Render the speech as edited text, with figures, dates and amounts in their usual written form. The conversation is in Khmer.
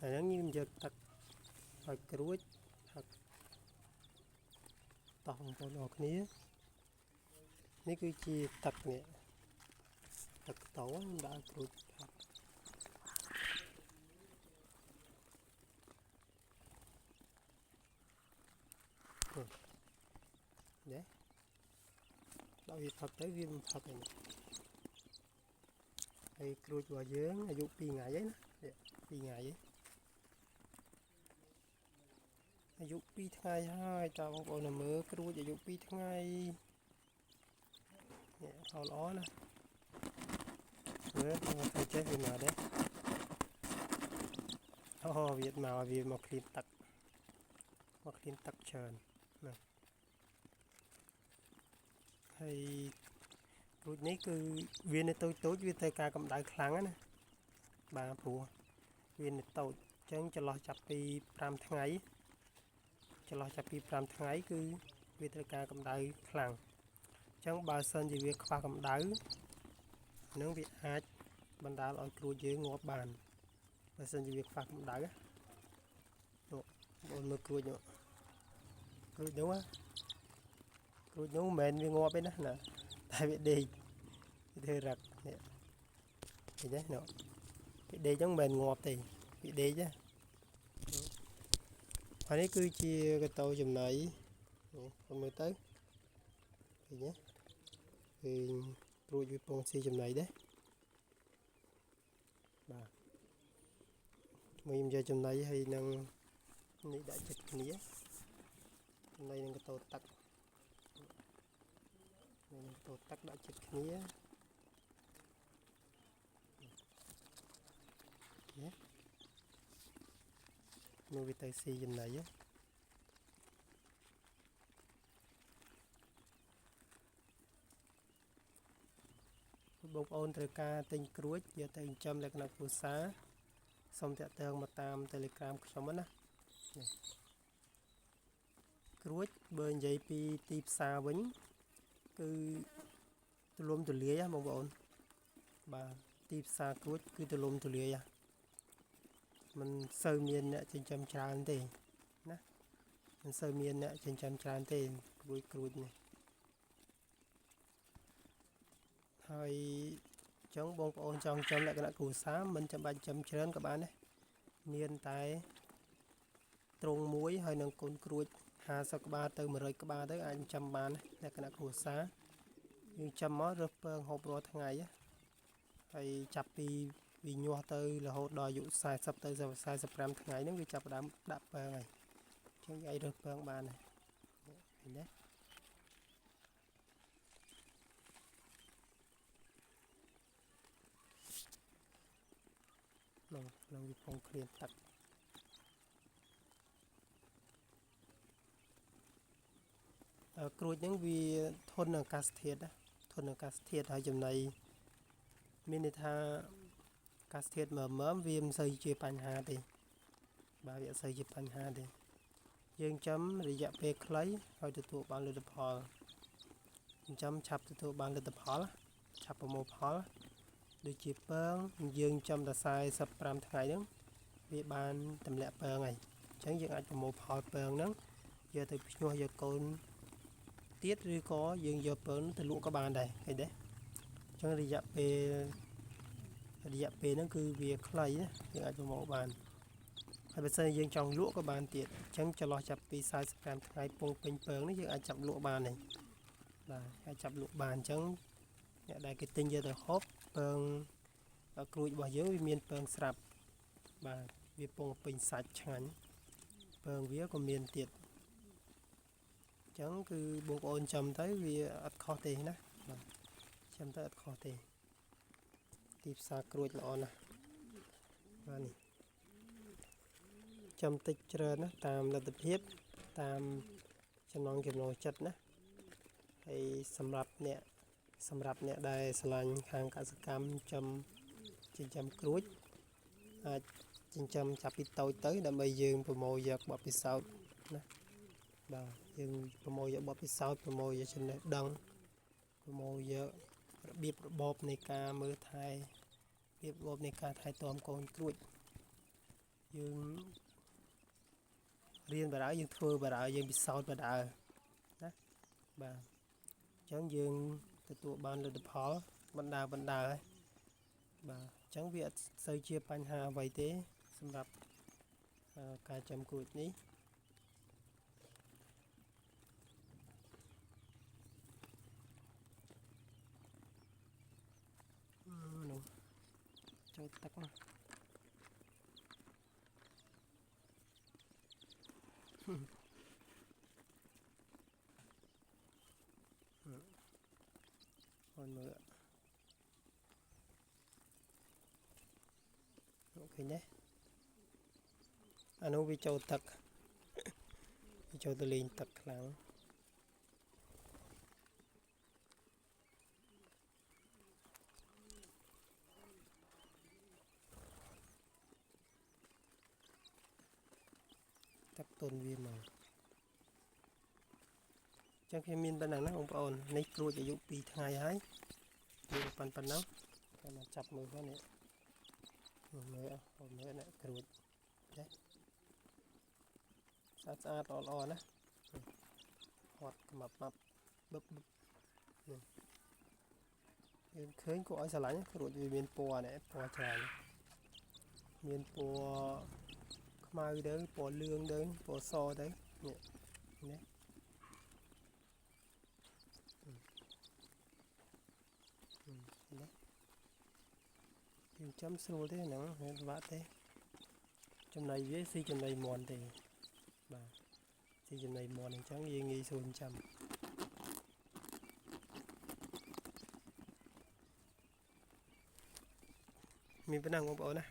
ហ្នឹងយើងយកទឹកឲ្យក្រួចហើយតោះបងប្អូនអរគ្នានេះគឺជាទឹកនេះទឹកតោខ្ញុំដាក់ក្រួចនេះដល់វាផឹកទៅវាមិនផឹកទេហើយក្រួចរបស់យើងអាយុ2ថ្ងៃហើយណា2ថ្ងៃអាយុ2ថ្ងៃហើយតើបងប្អូនមើលក្រួចអាយុ2ថ្ងៃនេះអល្អណាស់មើលមកទៅចេះវាមកដែរអូវាមកឃ្លានទឹកច្រើនណាហើយក្រួចនេះគឺវានៅតូចវាត្រូវការកម្ដៅខ្លាំងណាបាទព្រោះវានៅតូចអញ្ចឹងចន្លោះចាប់ពី5ថ្ងៃគឺវាត្រូវការកម្ដៅខ្លាំងអញ្ចឹងបើសិនជាវាខ្វះកម្ដៅនឹងវាអាចបណ្ដាលឲ្យក្រួចយើងងាប់បានបើសិនជាវាខ្វះកម្ដៅបងមើលក្រួចនោះមិនមែនវាងាប់ទេណាតែវាដេកវាធ្វើរឹកនេះឃើញទេនោះវាដេកហ្នឹងមិនមែនងាប់ទេវាដេកណាហើយនេះគឺជាកតោចំណៃបងមើលទៅឃើញទេគឺព្រួយវាពងស៊ីចំណៃដែរបាទមួយខ្ញុំយកចំណៃហើយនឹងនេះដាក់ចិត្តគ្នាចំណៃនឹងកតោទឹកដាក់ចិត្តគ្នានេះមើលវាទៅស៊ីចំណៃបងប្អូនត្រូវការទិញក្រួចយកទៅចិញ្ចឹមលក្ខណៈគ្រួសារសូមតាក់ទងមកតាម Telegram ខ្ញុំណាក្រួចបើនិយាយពីទីផ្សារវិញគឺទូលំទូលាយបងប្អូនបាទទីផ្សារក្រួចគឺទូលំទូលាយមិនសូវមានអ្នកចិញ្ចឹមច្រើនទេណាមិនសូវមានអ្នកចិញ្ចឹមច្រើនទេក្រួចនេះហើយចឹងបងប្អូនចង់ចិញ្ចឹមលក្ខណៈគ្រួសារមិនចាំបាច់ចិញ្ចឹមច្រើនក៏បានដែរមានតែទ្រុងមួយហើយនឹងកូនក្រួច50ក្បាលទៅ100ក្បាលទៅអាចចិញ្ចឹមបានលក្ខណៈគ្រួសារយើងចាំមករើសពងហូបរាល់ថ្ងៃហើយចាប់ពីវាញាស់ទៅរហូតដល់អាយុ40ទៅ45ថ្ងៃហ្នឹងវាចាប់ផ្ដើមដាក់ពងហើយចឹងអាចរើសពងបានហើយឃើញទេក្នុងវាពងឃ្លានទឹកក្រួចហ្នឹងវាធន់នឹងអាកាសធាតុហើយចំណីមានន័យថាអាកាសធាតុមើមវាមិនសូវជាបញ្ហាទេបាទវាអត់សូវជាបញ្ហាទេយើងចាំរយៈពេលខ្លីហើយទទួលបានលទ្ធផលចាំឆាប់ទទួលបានលទ្ធផលឆាប់ប្រមូលផលដូចជាពងយើងចាំតែ45ថ្ងៃហ្នឹងវាបានទម្លាក់ពងហើយអញ្ចឹងយើងអាចប្រមូលផលពងហ្នឹងយកទៅភ្ញាស់យកកូនទៀតឬក៏យើងយកពងទៅលក់ក៏បានដែរឃើញទេអញ្ចឹងរយៈពេលហ្នឹងគឺវាខ្លីណាយើងអាចប្រមូលបានហើយបើសិនយើងចង់លក់ក៏បានទៀតអញ្ចឹងចន្លោះចាប់ពី45ថ្ងៃពងពេញពងនេះយើងអាចចាប់លក់បានហើយបាទអាចចាប់លក់បានអញ្ចឹងអ្នកដែលគេទិញយកទៅហូបពងក្រួចរបស់យើងវាមានពងស្រាប់បាទវាពងពេញសាច់ឆ្ងាញ់ពងវាក៏មានទៀតអញ្ចឹងគឺបងប្អូនចាំទៅវាអត់ខុសទេណាបាទចាំទៅអត់ខុសទេទីផ្សារក្រួចល្អណាស់បាទនេះចាំតិចច្រើនណាតាមលទ្ធភាពតាមចំណង់ចំណូលចិត្តណាហើយសម្រាប់អ្នកដែលស្រឡាញ់ខាងកសិកម្មចិញ្ចឹមក្រួចអាចចិញ្ចឹមចាប់ពីតូចទៅដើម្បីយើងប្រមូលយកបទពិសោធន៍ណាបាទយើងប្រមូលយកបទពិសោធន៍ប្រមូលយកចំណេះដឹងប្រមូលយករបៀបរបបនៃការមើលថែរបៀបរបបនៃការថែទាំកូនក្រួច យើងរៀនបារាយើងធ្វើបារាយើងពិសោធន៍បារាណាបាទអញ្ចឹងយើងទទួលបានលទ្ធផលបណ្ដាហើយបាទអញ្ចឹងវាអត់សូវជាបញ្ហាអ្វីទេសម្រាប់ការចាំគួចនេះនោះចូលទឹកណាអូនមើលអូខេណាអានោះវាចូលទឹកវាចូលទៅលេងទឹកខ្លាំងទឹកទុនវាមកចឹងខ្ញុំមានប៉ុណ្ណឹងណាបងប្អូននេះគ្រួចអាយុ2ថ្ងៃហើយវាប៉ុណ្ណឹងតែមកចាប់មើលផងនេះមើលណាគ្រួចណាស្អាតល្អណាហត់ក្មាប់បឹបនេះយើងឃើញគួរឲ្យស្រឡាញ់គ្រួចវាមានពណ៌នេះពណ៌ច្រើនមានពណ៌ខ្មៅទៅពណ៌លឿងទៅពណ៌សទៅនេះណាយើងចាំស្រួលទេហ្នឹងវាបាក់ទេចំណៃវាស៊ីចំណៃមន់ទេបាទស៊ីចំណៃមន់អញ្ចឹងយើងងាយស្រួលចាំមានប៉ុណ្ណឹងបងប្អូនណា